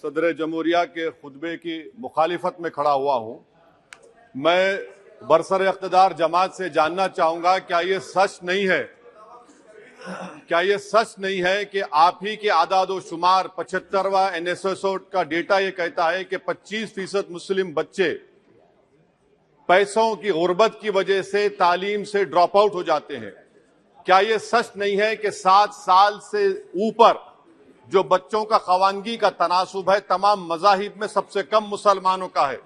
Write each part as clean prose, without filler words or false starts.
सदर जमहूरिया के खुतबे की मुखालिफत में खड़ा हुआ हूं। मैं बरसर इख्तिदार जमात से जानना चाहूंगा, क्या ये सच नहीं है कि आप ही के आदाद शुमार 75वां NSSO का डेटा ये कहता है कि 25% मुस्लिम बच्चे पैसों की गुर्बत की वजह से तालीम से ड्रॉप आउट हो जाते हैं। क्या ये सच नहीं है कि 7 साल से ऊपर जो बच्चों का खवानगी का तनासुब है तमाम मज़ाहिब में सबसे कम मुसलमानों का है?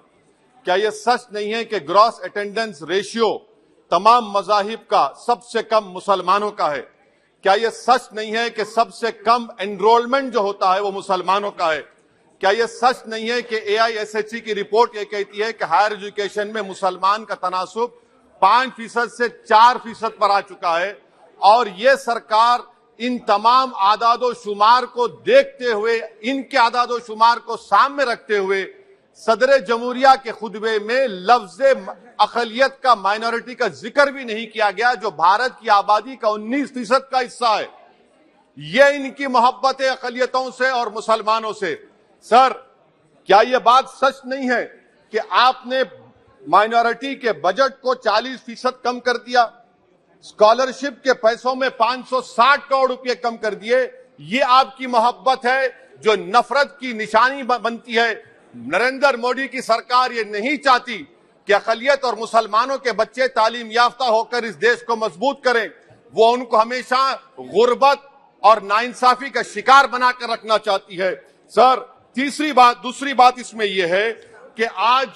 क्या ये सच नहीं है कि ग्रॉस अटेंडेंस रेशियो तमाम मज़ाहिब का सबसे कम मुसलमानों का है? क्या ये सच नहीं है कि सबसे कम एनरोलमेंट जो होता है वो मुसलमानों का है? क्या ये सच नहीं है कि AISHE की रिपोर्ट ये कहती है कि हायर एजुकेशन में मुसलमान का तनासुब 5% से 4% पर आ चुका है? और ये सरकार इन तमाम आदादो शुमार को देखते हुए, इनके आदादो शुमार को सामने रखते हुए सदर जमहूरिया के खुतबे में लफ्ज अकलियत का, माइनॉरिटी का जिक्र भी नहीं किया गया, जो भारत की आबादी का 19% का हिस्सा है। ये इनकी मोहब्बत है अकलियतों से और मुसलमानों से। सर, क्या यह बात सच नहीं है कि आपने माइनॉरिटी के बजट को 40% कम कर दिया, स्कॉलरशिप के पैसों में 560 करोड़ रुपए कम कर दिए? ये आपकी मोहब्बत है जो नफरत की निशानी बनती है। नरेंद्र मोदी की सरकार ये नहीं चाहती कि अक़लियत और मुसलमानों के बच्चे तालीम याफ्ता होकर इस देश को मजबूत करें। वो उनको हमेशा गुर्बत और नाइंसाफी का शिकार बनाकर रखना चाहती है। सर, दूसरी बात इसमें यह है कि आज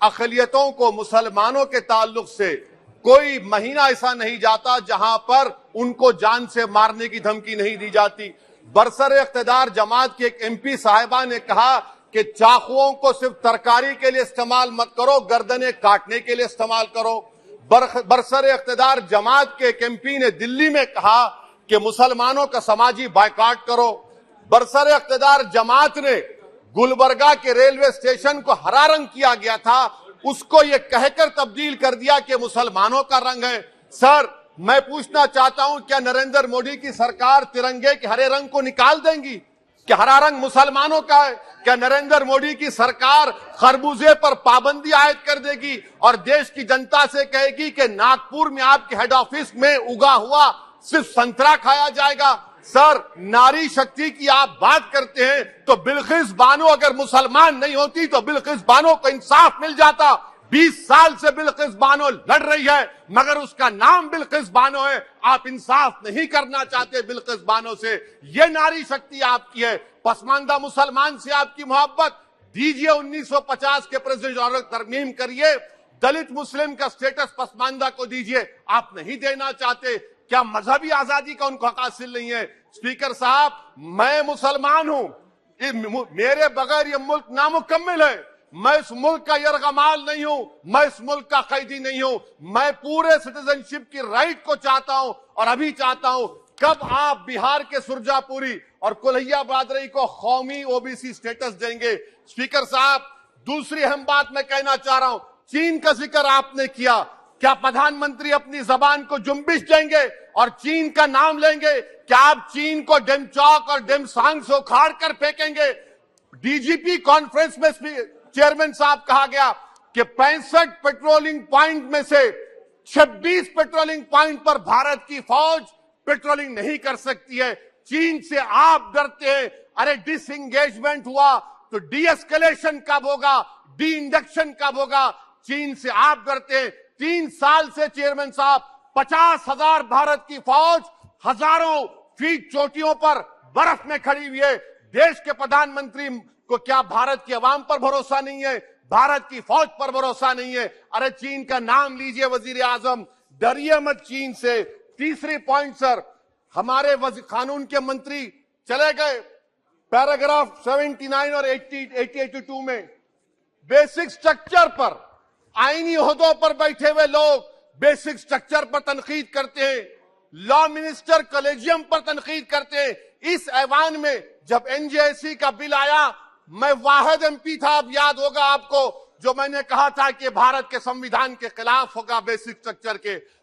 अक़लियतों को मुसलमानों के ताल्लुक से कोई महीना ऐसा नहीं जाता जहां पर उनको जान से मारने की धमकी नहीं दी जाती। बरसर इख्तिदार जमात की एक MP साहिबा ने कहा कि चाकुओं को सिर्फ तरकारी के लिए इस्तेमाल मत करो, गर्दनें काटने के लिए इस्तेमाल करो। बरसर इख्तिदार जमात के एक MP ने दिल्ली में कहा कि मुसलमानों का समाजी बायकॉट करो। बरसर इख्तिदार जमात ने गुलबर्गा के रेलवे स्टेशन को हरा रंग किया गया था, उसको ये कहकर तब्दील कर दिया कि मुसलमानों का रंग है। सर, मैं पूछना चाहता हूं, क्या नरेंद्र मोदी की सरकार तिरंगे के हरे रंग को निकाल देंगी? क्या हरा रंग मुसलमानों का है? क्या नरेंद्र मोदी की सरकार खरबूजे पर पाबंदी आयद कर देगी और देश की जनता से कहेगी कि नागपुर में आपके हेड ऑफिस में उगा हुआ सिर्फ संतरा खाया जाएगा? सर, नारी शक्ति की आप बात करते हैं तो बिल्किस बानो अगर मुसलमान नहीं होती तो बिल्किस बानो को इंसाफ मिल जाता। 20 साल से बिल्किस बानो लड़ रही है मगर उसका नाम बिल्किस बानो है। आप इंसाफ नहीं करना चाहते बिल्किस बानो से। ये नारी शक्ति आपकी है। पसमानदा मुसलमान से आपकी मोहब्बत, दीजिए 1950 के प्रेसिडेंट ऑर्डर तरमीम करिए, दलित मुस्लिम का स्टेटस पसमानदा को दीजिए। आप नहीं देना चाहते। क्या मजहबी आजादी का उनको हक हासिल नहीं है? स्पीकर साहब, मैं मुसलमान हूं, मेरे बगैर ये मुल्क नामुकम्मिल है। मैं इस मुल्क का यरगमाल नहीं हूं, मैं इस मुल्क का कैदी नहीं हूं। मैं पूरे सिटीजनशिप की राइट को चाहता हूं और अभी चाहता हूं। कब आप बिहार के सुरजापुरी और कुल्हिया बरादरी को कौमी OBC स्टेटस देंगे? स्पीकर साहब, दूसरी अहम बात मैं कहना चाह रहा हूं, चीन का जिक्र आपने किया। क्या प्रधानमंत्री अपनी जबान को जुम्बिश देंगे और चीन का नाम लेंगे? क्या आप चीन को डेमचौक और डेमसांग से उखाड़ कर फेंकेंगे? DGP कॉन्फ्रेंस में चेयरमैन साहब कहा गया कि 65 पेट्रोलिंग पॉइंट में से 26 पेट्रोलिंग पॉइंट पर भारत की फौज पेट्रोलिंग नहीं कर सकती है। चीन से आप डरते हैं। अरे, डिसएंगेजमेंट हुआ तो डी-एस्केलेशन कब होगा? डी इंडक्शन कब होगा? चीन से आप डरते हैं। 3 साल से चेयरमैन साहब 50,000 भारत की फौज हजारों फीट चोटियों पर बर्फ में खड़ी हुई है। देश के प्रधानमंत्री को क्या भारत की आवाम पर भरोसा नहीं है? भारत की फौज पर भरोसा नहीं है? अरे, चीन का नाम लीजिए वजीर आजम, डरिए मत चीन से। तीसरी पॉइंट सर, हमारे कानून के मंत्री चले गए। पैराग्राफ 79 और 82 में बेसिक स्ट्रक्चर पर, आईनी ओहदों पर बैठे हुए लोग बेसिक स्ट्रक्चर पर तनकीद करते हैं, लॉ मिनिस्टर कॉलेजियम पर तनकीद करते हैं। इस ऐवान में जब NJSE का बिल आया, मैं वाहिद MP था, अब याद होगा आपको, जो मैंने कहा था कि भारत के संविधान के खिलाफ होगा बेसिक स्ट्रक्चर के।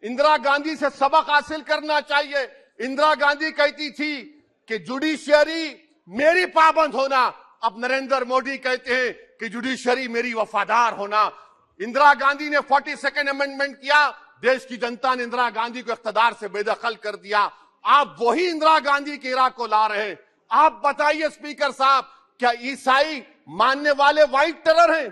इंदिरा गांधी से सबक हासिल करना चाहिए। इंदिरा गांधी कहती थी कि जुडिशियरी मेरी पाबंद होना, अब नरेंद्र मोदी कहते हैं कि जुडिशरी मेरी वफादार होना। इंदिरा गांधी ने 42nd अमेंडमेंट किया, देश की जनता ने इंदिरा गांधी को इख्तियार से बेदखल कर दिया। आप वही इंदिरा गांधी के इराक को ला रहे हैं। आप बताइए स्पीकर साहब, क्या ईसाई मानने वाले व्हाइट टेरर हैं?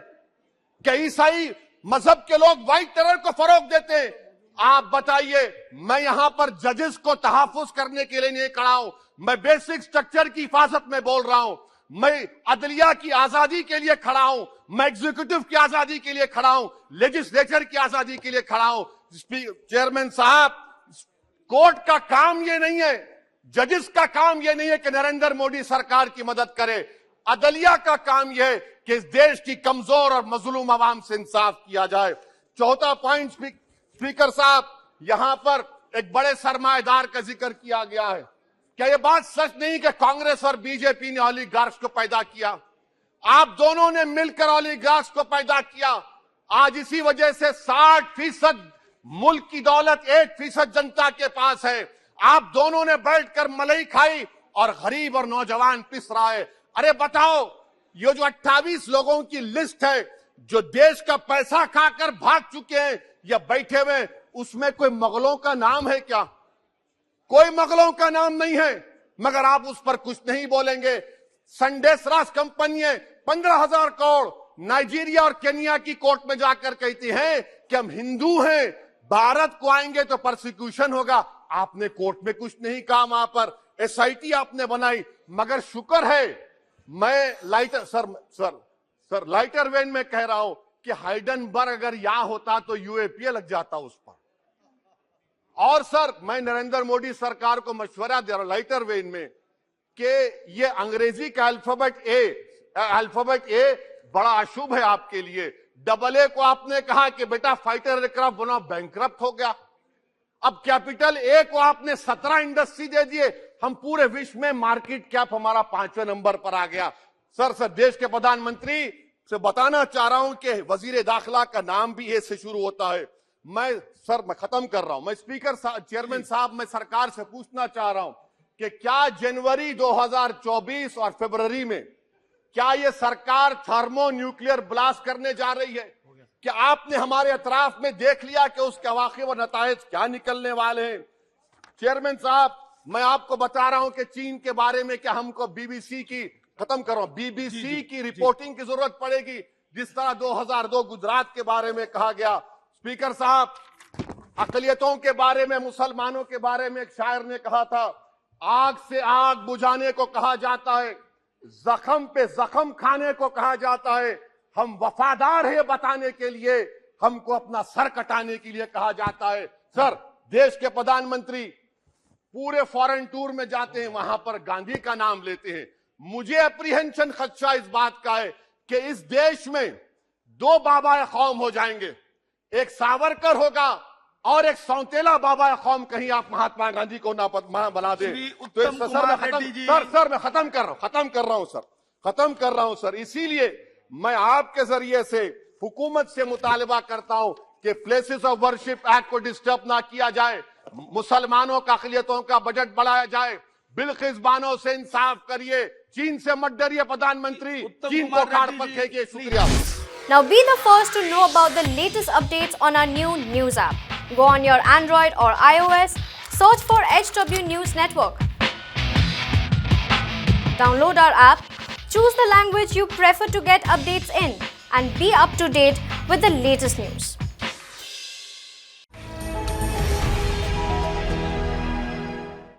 क्या ईसाई मजहब के लोग व्हाइट टेरर को फरोग देते हैं? आप बताइए। मैं यहां पर जजेस को तहफ्फुज करने के लिए नहीं खड़ा हूं, मैं बेसिक स्ट्रक्चर की हिफाजत में बोल रहा हूं। मैं अदलिया की आजादी के लिए खड़ा हूं, मैं एग्जीक्यूटिव की आजादी के लिए खड़ा हूं, लेजिस्लेचर की आजादी के लिए खड़ा हूं। चेयरमैन साहब, कोर्ट का काम ये नहीं है, जजेस का काम ये नहीं है कि नरेंद्र मोदी सरकार की मदद करे। अदलिया का काम यह है कि इस देश की कमजोर और मजलूम आवाम से इंसाफ किया जाए। चौथा पॉइंट स्पीकर साहब, यहां पर एक बड़े सरमाएदार का जिक्र किया गया है। क्या यह बात सच नहीं कि कांग्रेस और बीजेपी ने ओलिगार्क्स को पैदा किया? आप दोनों ने मिलकर ओलिगार्क्स को पैदा किया। आज इसी वजह से 60% मुल्क की दौलत 1% जनता के पास है। आप दोनों ने बैठकर मलाई खाई और गरीब और नौजवान पिस रहा है। अरे बताओ, ये जो 28 लोगों की लिस्ट है जो देश का पैसा खाकर भाग चुके हैं या बैठे हुए, उसमें कोई मुगलों का नाम है क्या? कोई मुगलों का नाम नहीं है, मगर आप उस पर कुछ नहीं बोलेंगे। संडेसरास कंपनी 15,000 करोड़ नाइजीरिया और केनिया की कोर्ट में जाकर कहती है कि हम हिंदू हैं, भारत को आएंगे तो परसिक्यूशन होगा। आपने कोर्ट में कुछ नहीं कहा, वहां पर एसआईटी आपने बनाई। मगर शुक्र है, मैं लाइटर वेन में कह रहा हूं कि हाइडनबर्ग अगर यहां होता तो यूएपीए लग जाता उस पर। और सर, मैं नरेंद्र मोदी सरकार को मशवरा दे रहा हूं लाइटर वेन में कि ये अंग्रेजी का अल्फाबेट ए बड़ा अशुभ है आपके लिए। AA को आपने कहा कि बेटा फाइटर एयरक्राफ्ट बनाओ, बैंकरप्ट हो गया। अब कैपिटल A को आपने 17 इंडस्ट्री दे दिए, हम पूरे विश्व में मार्केट कैप हमारा 5वें नंबर पर आ गया। सर देश के प्रधानमंत्री से बताना चाह रहा हूं कि वजीर दाखिला का नाम भी ए से शुरू होता है। मैं खत्म कर रहा हूं। मैं स्पीकर चेयरमैन साहब, मैं सरकार से पूछना चाह रहा हूं कि क्या जनवरी 2024 और फरवरी में क्या ये सरकार थर्मो न्यूक्लियर ब्लास्ट करने जा रही है? क्या आपने हमारे अतराफ में देख लिया कि उसके वाक़े व नताइज क्या निकलने वाले हैं? चेयरमैन साहब, मैं आपको बता रहा हूं कि चीन के बारे में क्या हमको बीबीसी की रिपोर्टिंग की जरूरत पड़ेगी, जिस तरह 2002 गुजरात के बारे में कहा गया। स्पीकर साहब, अकलियतों के बारे में, मुसलमानों के बारे में एक शायर ने कहा था, आग से आग बुझाने को कहा जाता है, जख्म पे जख्म खाने को कहा जाता है। हम वफादार है बताने के लिए, हमको अपना सर कटाने के लिए कहा जाता है। सर, देश के प्रधानमंत्री पूरे फॉरेन टूर में जाते हैं, वहां पर गांधी का नाम लेते हैं। मुझे अप्रीहेंशन, खदशा इस बात का है कि इस देश में 2 बाबा कौम हो जाएंगे, एक सावरकर होगा और एक सौतेला बाबा कौम। कहीं आप महात्मा गांधी को ना बना दे। तो सर मैं खत्म कर रहा हूं सर। इसीलिए मैं आपके जरिए से हुकूमत से मुतालबा करता हूं कि प्लेसेस ऑफ वर्शिप एक्ट को डिस्टर्ब ना किया जाए, मुसलमानों का अक़लियतों का बजट बढ़ाया जाए, बिल्किस बानो से इंसाफ करिए, चीन से मत डरिए प्रधानमंत्री, चीन को काट पर फेंकिए। शुक्रिया। Now be the first to know about the latest updates on our new news app. Go on your Android or iOS, search for HW News Network. Download our app, choose the language you prefer to get updates in, and be up to date with the latest news.